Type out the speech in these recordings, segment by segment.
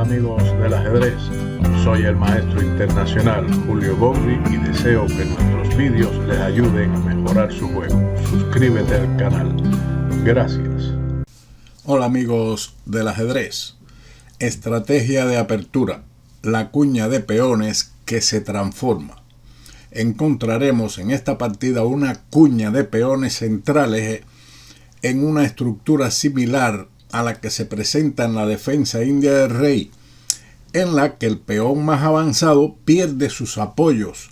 amigos del ajedrez, soy el maestro internacional Julio Bogri y deseo que nuestros vídeos les ayuden a mejorar su juego. Suscríbete al canal. Gracias. Hola amigos del ajedrez. Estrategia de apertura. La cuña de peones que se transforma. Encontraremos en esta partida una cuña de peones centrales en una estructura similar a la que se presenta en la defensa india del rey, en la que el peón más avanzado pierde sus apoyos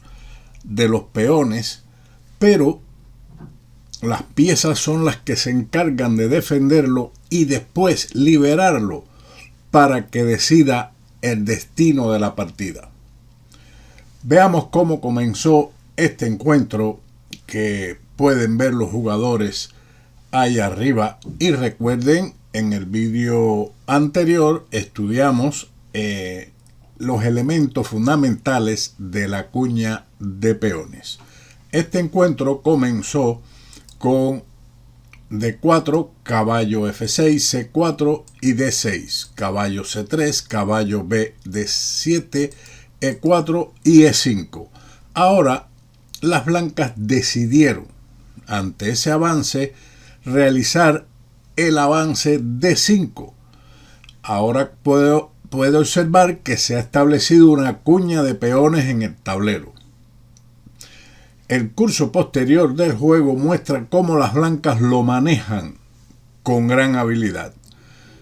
de los peones, pero las piezas son las que se encargan de defenderlo y después liberarlo para que decida el destino de la partida. Veamos cómo comenzó este encuentro, que pueden ver los jugadores ahí arriba, y recuerden, en el vídeo anterior estudiamos los elementos fundamentales de la cuña de peones. Este encuentro comenzó con D4, caballo F6, C4 y D6, caballo C3, caballo B, D7, E4 y E5. Ahora las blancas decidieron, ante ese avance, realizar el avance D5. Ahora puede observar que se ha establecido una cuña de peones en el tablero. El curso posterior del juego muestra cómo las blancas lo manejan con gran habilidad.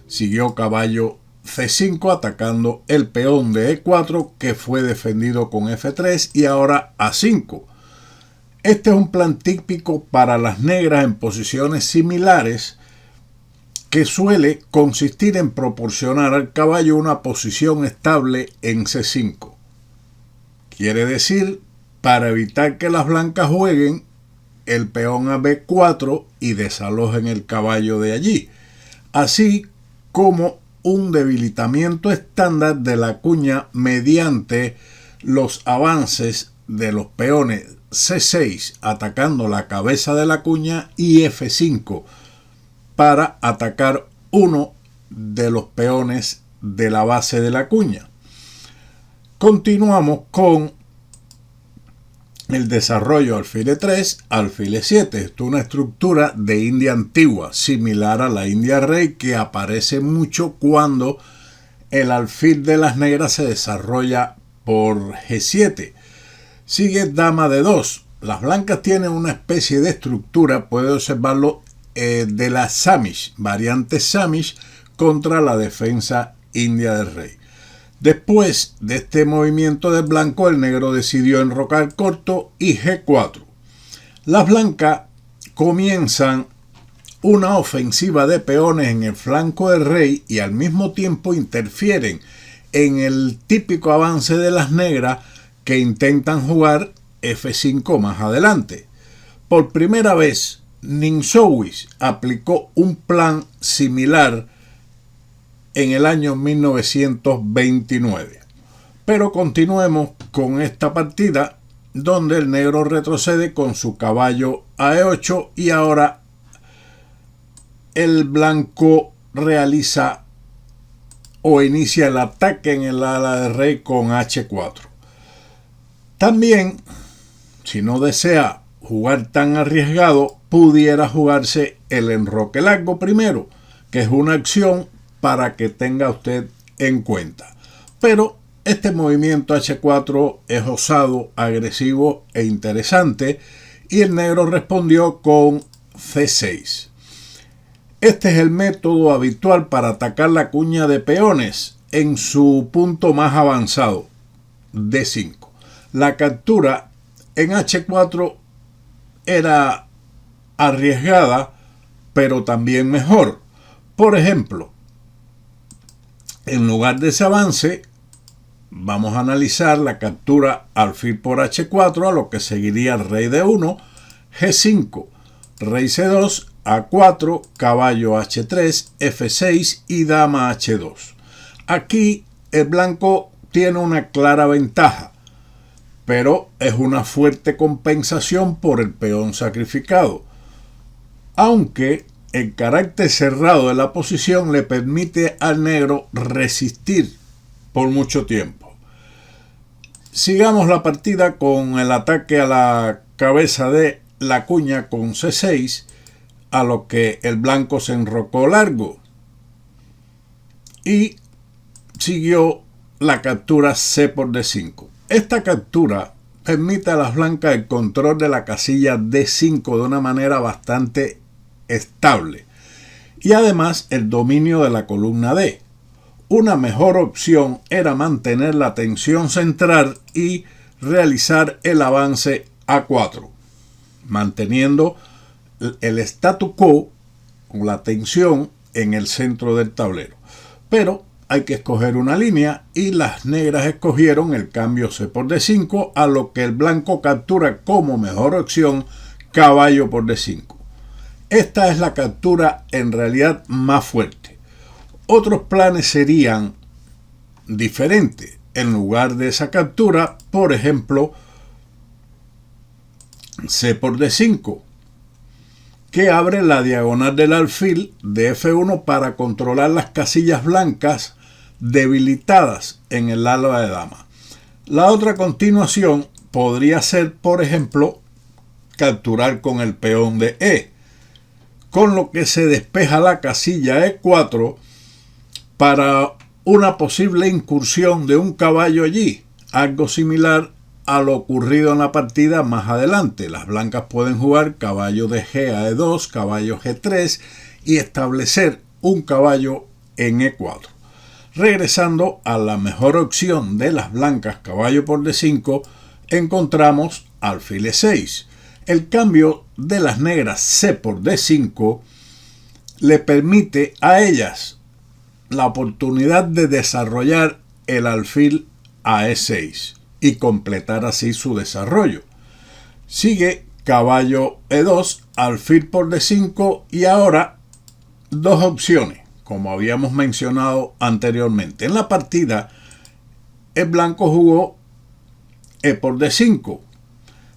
Siguió caballo C5 atacando el peón de E4, que fue defendido con F3, y ahora A5. Este es un plan típico para las negras en posiciones similares, que suele consistir en proporcionar al caballo una posición estable en C5. Quiere decir, para evitar que las blancas jueguen el peón a B4 y desalojen el caballo de allí, así como un debilitamiento estándar de la cuña mediante los avances de los peones C6 atacando la cabeza de la cuña y F5 para atacar uno de los peones de la base de la cuña. Continuamos con el desarrollo alfil E3, alfil E7. Esto es una estructura de India antigua, similar a la India rey, que aparece mucho cuando el alfil de las negras se desarrolla por G7. Sigue dama de 2. Las blancas tienen una especie de estructura, puede observarlo, de la Samish, variante Samish, contra la defensa india del rey. Después de este movimiento del blanco, el negro decidió enrocar corto y G4. Las blancas comienzan una ofensiva de peones en el flanco del rey y al mismo tiempo interfieren en el típico avance de las negras, que intentan jugar F5 más adelante. Por primera vez, Ninsowish aplicó un plan similar en el año 1929. Pero continuemos con esta partida, donde el negro retrocede con su caballo a E8 y ahora el blanco realiza o inicia el ataque en el ala del rey con H4. También, si no desea jugar tan arriesgado, pudiera jugarse el enroque largo primero, que es una acción para que tenga usted en cuenta. Pero este movimiento H4 es osado, agresivo e interesante, y el negro respondió con C6. Este es el método habitual para atacar la cuña de peones en su punto más avanzado, D5. La captura en H4 era arriesgada, pero también mejor. Por ejemplo, en lugar de ese avance, vamos a analizar la captura alfil por H4, a lo que seguiría el rey D1, G5, rey C2, A4, caballo H3, F6 y dama H2. Aquí el blanco tiene una clara ventaja, pero es una fuerte compensación por el peón sacrificado, aunque el carácter cerrado de la posición le permite al negro resistir por mucho tiempo. Sigamos la partida con el ataque a la cabeza de la cuña con C6, a lo que el blanco se enrocó largo y siguió la captura C por D5. Esta captura permite a las blancas el control de la casilla D5 de una manera bastante estable y además el dominio de la columna D. Una mejor opción era mantener la tensión central y realizar el avance A4, manteniendo el statu quo o la tensión en el centro del tablero. Pero hay que escoger una línea y las negras escogieron el cambio C por D5, a lo que el blanco captura como mejor opción caballo por D5. Esta es la captura en realidad más fuerte. Otros planes serían diferentes. En lugar de esa captura, por ejemplo, C por D5, que abre la diagonal del alfil de F1 para controlar las casillas blancas debilitadas en el ala de dama. La otra continuación podría ser, por ejemplo, capturar con el peón de E, con lo que se despeja la casilla E4 para una posible incursión de un caballo allí, algo similar a lo ocurrido en la partida más adelante. Las blancas pueden jugar caballo de G a E2, caballo G3 y establecer un caballo en E4. Regresando a la mejor opción de las blancas, caballo por D5, encontramos alfil E6. El cambio de las negras C por D5 le permite a ellas la oportunidad de desarrollar el alfil a E6 y completar así su desarrollo. Sigue caballo E2, alfil por D5 y ahora dos opciones, como habíamos mencionado anteriormente. En la partida, el blanco jugó E por D5.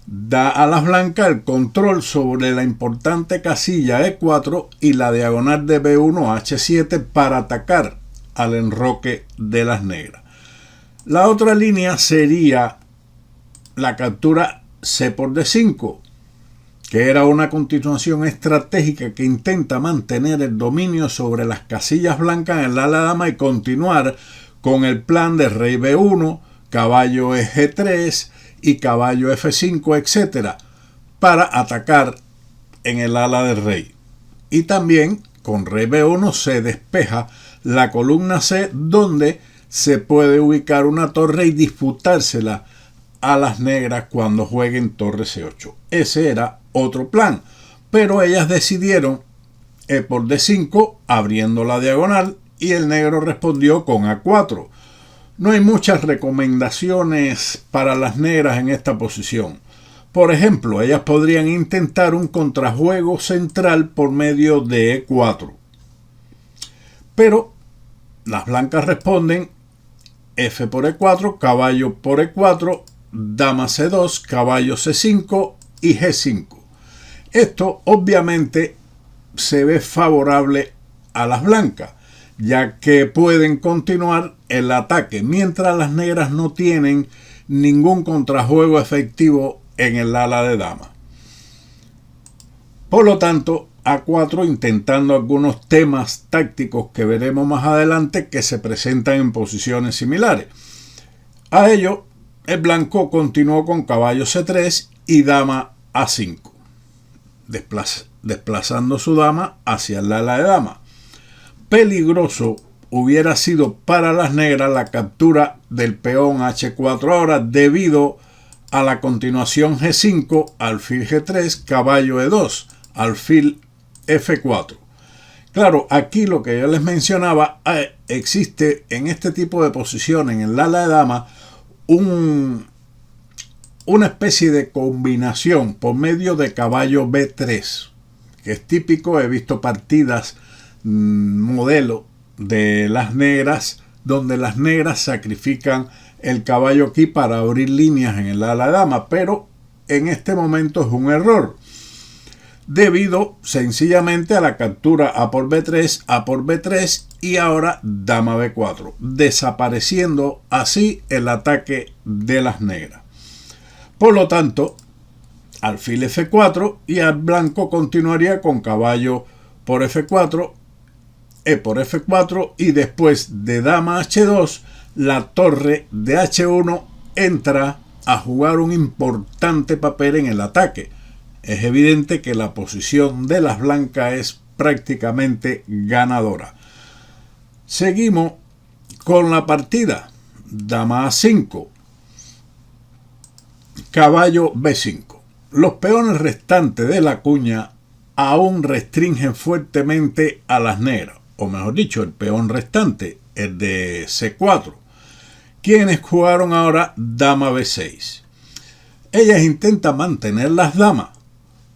Da a las blancas el control sobre la importante casilla E4 y la diagonal de B1 a H7 para atacar al enroque de las negras. La otra línea sería la captura C por D5, que era una continuación estratégica que intenta mantener el dominio sobre las casillas blancas en el ala dama y continuar con el plan de rey B1, caballo G3 y caballo F5, etc., para atacar en el ala del rey. Y también con rey B1 se despeja la columna C, donde se puede ubicar una torre y disputársela a las negras cuando jueguen torre C8. Ese era otro plan, pero ellas decidieron E por D5 abriendo la diagonal y el negro respondió con A4. No hay muchas recomendaciones para las negras en esta posición. Por ejemplo, ellas podrían intentar un contrajuego central por medio de E4. Pero las blancas responden F por E4, caballo por E4, dama C2, caballo C5 y G5. Esto obviamente se ve favorable a las blancas, ya que pueden continuar el ataque, mientras las negras no tienen ningún contrajuego efectivo en el ala de dama. Por lo tanto, A4 intentando algunos temas tácticos que veremos más adelante que se presentan en posiciones similares. A ello, el blanco continuó con caballo C3 y dama A5, desplazando su dama hacia el ala de dama. Peligroso hubiera sido para las negras la captura del peón H4 ahora, debido a la continuación G5, alfil G3, caballo E2, alfil F4. Claro, aquí lo que yo les mencionaba, existe en este tipo de posición en el ala de dama una especie de combinación por medio de caballo B3, que es típico. He visto partidas modelo de las negras donde las negras sacrifican el caballo aquí para abrir líneas en el ala de dama, pero en este momento es un error. debido sencillamente a la captura A por B3, A por B3 y ahora dama B4, desapareciendo así el ataque de las negras. Por lo tanto, alfil F4 y el blanco continuaría con caballo por F4, E por F4 y después de dama H2, la torre de H1 entra a jugar un importante papel en el ataque. Es evidente que la posición de las blancas es prácticamente ganadora. Seguimos con la partida. Dama A5, caballo B5. Los peones restantes de la cuña aún restringen fuertemente a las negras, o mejor dicho, el peón restante, el de C4, quienes jugaron ahora dama B6. Ellas intentan mantener las damas,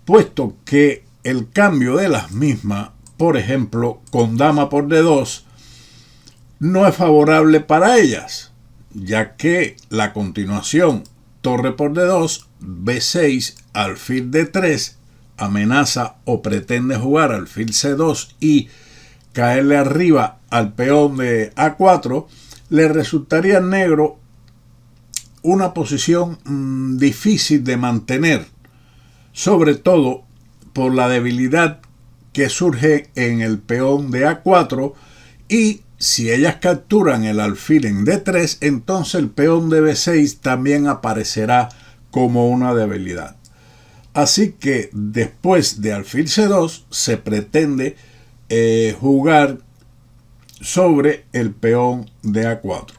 puesto que el cambio de las mismas, por ejemplo, con dama por D2, no es favorable para ellas, ya que la continuación torre por D2, B6, alfil D3, amenaza o pretende jugar alfil C2 y caerle arriba al peón de A4, le resultaría al negro una posición difícil de mantener, sobre todo por la debilidad que surge en el peón de A4, y si ellas capturan el alfil en D3, entonces el peón de B6 también aparecerá como una debilidad. Así que después de alfil C2 se pretende jugar sobre el peón de A4.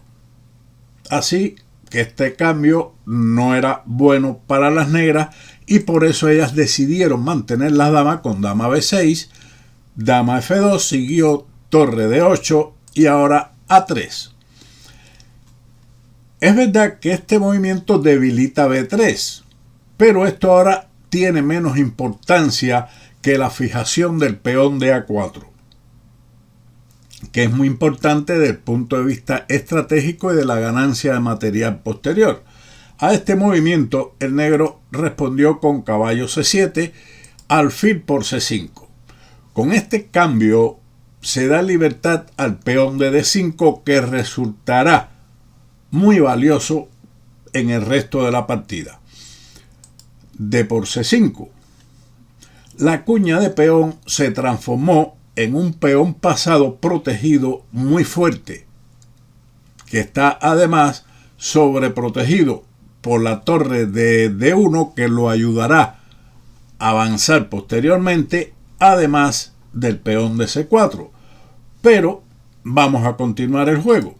Así que este cambio no era bueno para las negras y por eso ellas decidieron mantener las damas con dama B6, dama F2, siguió torre D8 y ahora A3. Es verdad que este movimiento debilita B3, pero esto ahora tiene menos importancia que la fijación del peón de A4, que es muy importante desde el punto de vista estratégico y de la ganancia de material posterior. A este movimiento el negro respondió con caballo C7, alfil por C5. Con este cambio se da libertad al peón de D5, que resultará muy valioso en el resto de la partida. D por C5. La cuña de peón se transformó en un peón pasado protegido muy fuerte, que está además sobreprotegido por la torre de D1, que lo ayudará a avanzar posteriormente, además del peón de C4. Pero vamos a continuar el juego.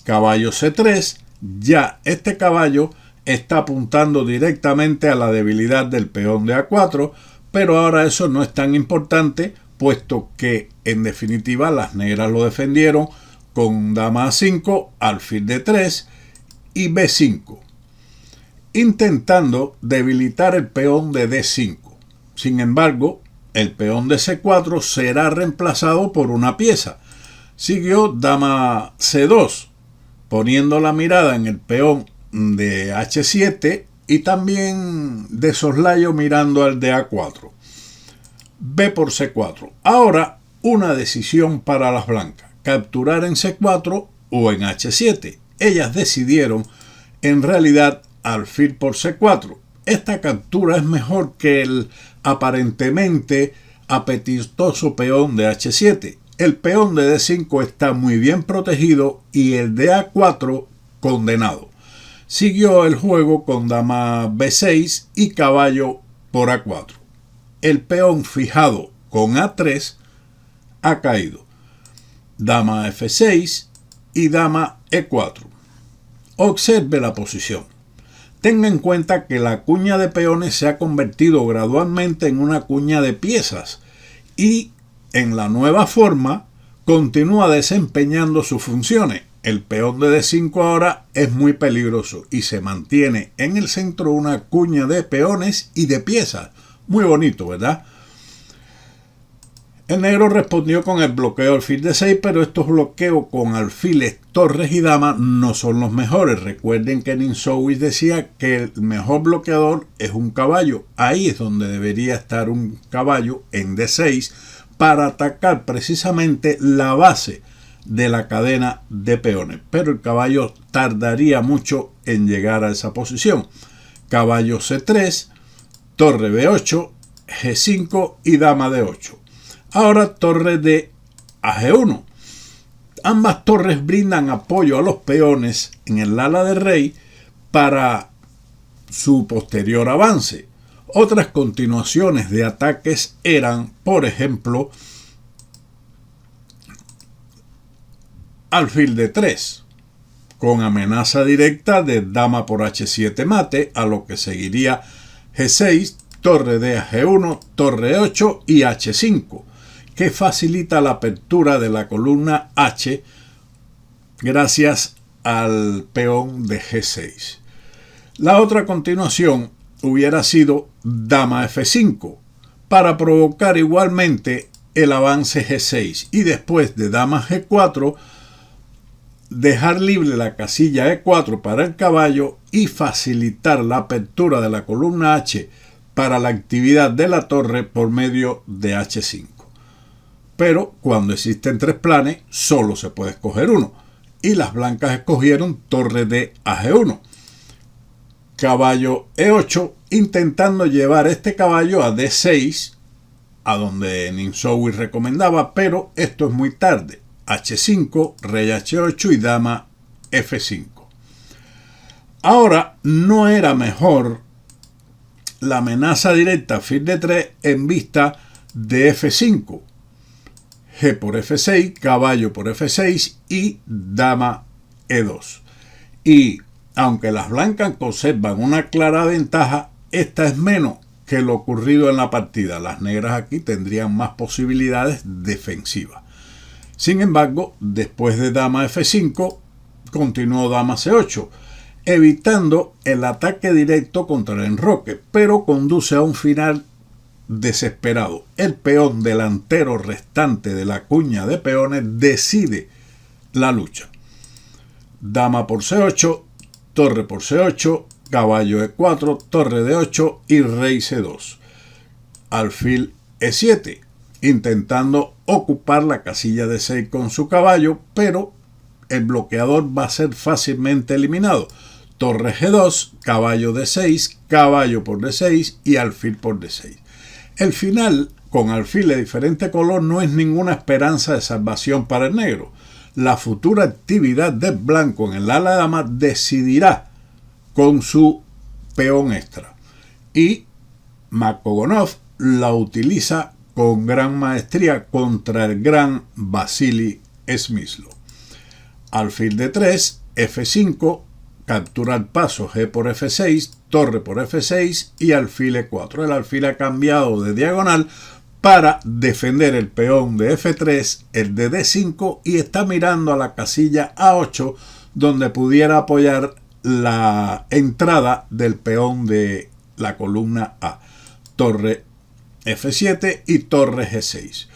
Caballo C3, ya este caballo está apuntando directamente a la debilidad del peón de A4, pero ahora eso no es tan importante, puesto que en definitiva las negras lo defendieron con dama A5, alfil D3 y B5, intentando debilitar el peón de D5. Sin embargo, el peón de C4 será reemplazado por una pieza. Siguió dama C2, poniendo la mirada en el peón de H7 y también de soslayo mirando al de A4. B por C4. Ahora una decisión para las blancas: capturar en C4 o en H7. Ellas decidieron en realidad alfil por C4. Esta captura es mejor que el aparentemente apetitoso peón de H7. El peón de D5 está muy bien protegido y el de A4 condenado. Siguió el juego con dama B6 y caballo por A4. El peón fijado con A3 ha caído. Dama F6 y dama E4. Observe la posición. Tenga en cuenta que la cuña de peones se ha convertido gradualmente en una cuña de piezas y en la nueva forma continúa desempeñando sus funciones. El peón de D5 ahora es muy peligroso y se mantiene en el centro una cuña de peones y de piezas. Muy bonito, ¿verdad? El negro respondió con el bloqueo alfil de 6, pero estos bloqueos con alfiles, torres y damas no son los mejores. Recuerden que Ninsowi decía que el mejor bloqueador es un caballo. Ahí es donde debería estar un caballo en D6 para atacar precisamente la base de la cadena de peones. Pero el caballo tardaría mucho en llegar a esa posición. Caballo C3, torre B8, G5 y dama D8. Ahora torre de AG1. Ambas torres brindan apoyo a los peones en el ala de rey para su posterior avance. Otras continuaciones de ataques eran, por ejemplo, alfil de 3, con amenaza directa de dama por H7 mate, a lo que seguiría G6, torre de AG1, torre 8 y H5. Que facilita la apertura de la columna H gracias al peón de G6. La otra continuación hubiera sido dama F5 para provocar igualmente el avance G6 y después de dama G4 dejar libre la casilla E4 para el caballo y facilitar la apertura de la columna H para la actividad de la torre por medio de H5. Pero cuando existen tres planes, solo se puede escoger uno. Y las blancas escogieron torre de AG1. Caballo E8, intentando llevar este caballo a D6, a donde Ninsowi recomendaba, pero esto es muy tarde. H5, rey H8 y dama F5. Ahora, no era mejor la amenaza directa alfil de 3 en vista de F5. G por F6, caballo por F6 y dama E2. Y aunque las blancas conservan una clara ventaja, esta es menos que lo ocurrido en la partida. Las negras aquí tendrían más posibilidades defensivas. Sin embargo, después de dama F5, continuó dama C8, evitando el ataque directo contra el enroque, pero conduce a un final desesperado. El peón delantero restante de la cuña de peones decide la lucha. Dama por C8, torre por C8, caballo E4, torre D8 y rey C2. Alfil E7, intentando ocupar la casilla de 6 con su caballo, pero el bloqueador va a ser fácilmente eliminado. Torre G2, caballo D6, caballo por D6 y alfil por D6. El final, con alfil de diferente color, no es ninguna esperanza de salvación para el negro. La futura actividad del blanco en el ala de dama decidirá con su peón extra. Y Makogonov la utiliza con gran maestría contra el gran Vasily Smyslov. Alfil de 3, F5, captura el paso G por F6, torre por F6 y alfil E4. El alfil ha cambiado de diagonal para defender el peón de F3, el de D5 y está mirando a la casilla A8 donde pudiera apoyar la entrada del peón de la columna A. Torre F7 y torre G6.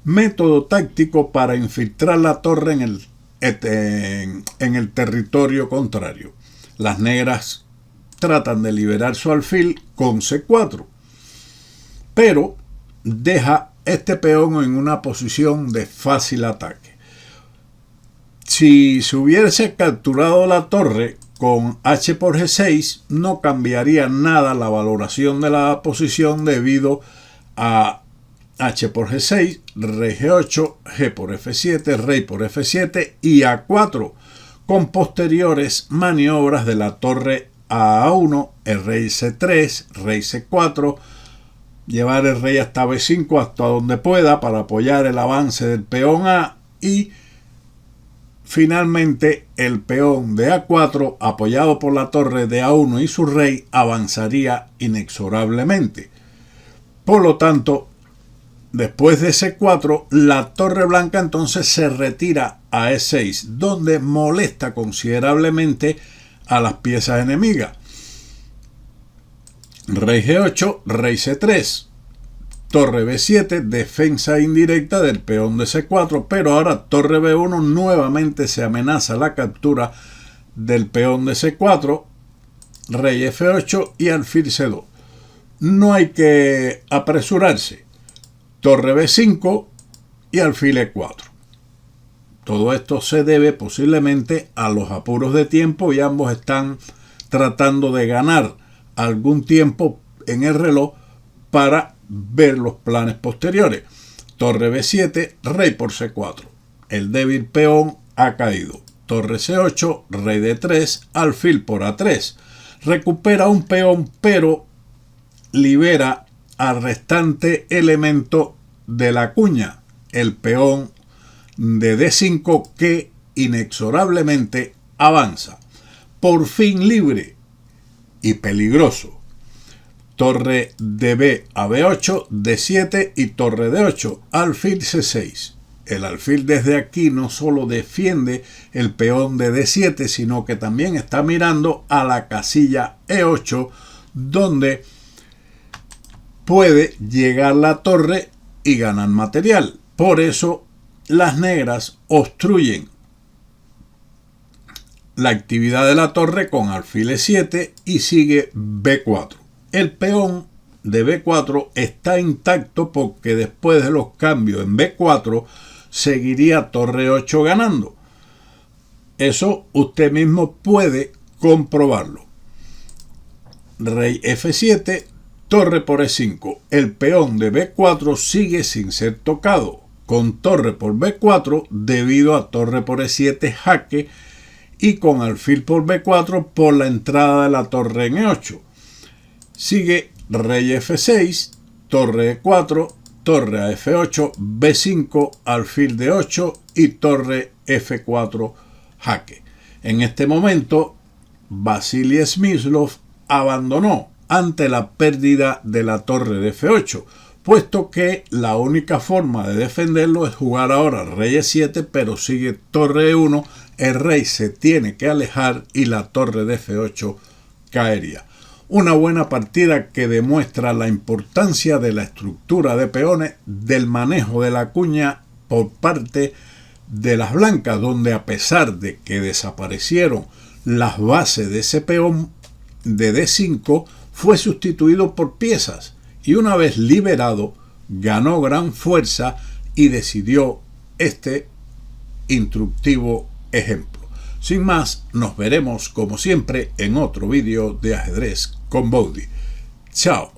Método táctico para infiltrar la torre en el territorio contrario. Las negras tratan de liberar su alfil con C4, pero deja este peón en una posición de fácil ataque. Si se hubiese capturado la torre con H por G6, no cambiaría nada la valoración de la posición debido a H por G6, rey G8, G por F7, rey por F7 y A4, con posteriores maniobras de la torre a A1, el rey C3, rey C4, llevar el rey hasta B5 hasta donde pueda para apoyar el avance del peón A y finalmente el peón de A4 apoyado por la torre de A1 y su rey avanzaría inexorablemente. Por lo tanto, después de C4, la torre blanca entonces se retira a E6, donde molesta considerablemente a las piezas enemigas. Rey G8, rey C3, torre B7, defensa indirecta del peón de C4, pero ahora torre B1 nuevamente se amenaza la captura del peón de C4, rey F8 y alfil C2. No hay que apresurarse. Torre B5 y alfil E4. Todo esto se debe posiblemente a los apuros de tiempo y ambos están tratando de ganar algún tiempo en el reloj para ver los planes posteriores. Torre B7, rey por C4. El débil peón ha caído. Torre C8, rey D3, alfil por A3. Recupera un peón, pero libera al restante elemento de la cuña, el peón de D5 que inexorablemente avanza. Por fin libre y peligroso. Torre de B a B8, D7 y torre D8, alfil C6. El alfil desde aquí no solo defiende el peón de D7, sino que también está mirando a la casilla E8, donde puede llegar la torre y ganar material. Por eso las negras obstruyen la actividad de la torre con alfil E7 y sigue B4. El peón de B4 está intacto porque después de los cambios en B4 seguiría torre 8 ganando. Eso usted mismo puede comprobarlo. Rey F7, torre por E5. El peón de B4 sigue sin ser tocado, con torre por B4 debido a torre por E7 jaque y con alfil por B4 por la entrada de la torre en E8. Sigue rey F6, torre E4, torre a F8, B5, alfil D8 y torre F4 jaque. En este momento, Vasily Smyslov abandonó ante la pérdida de la torre de F8, puesto que la única forma de defenderlo es jugar ahora rey E7, pero sigue torre E1, el rey se tiene que alejar y la torre de F8 caería. Una buena partida que demuestra la importancia de la estructura de peones, del manejo de la cuña por parte de las blancas, donde a pesar de que desaparecieron las bases de ese peón de D5, fue sustituido por piezas y una vez liberado ganó gran fuerza y decidió este instructivo ejemplo. Sin más, nos veremos como siempre en otro vídeo de ajedrez con Bowdy. Chao.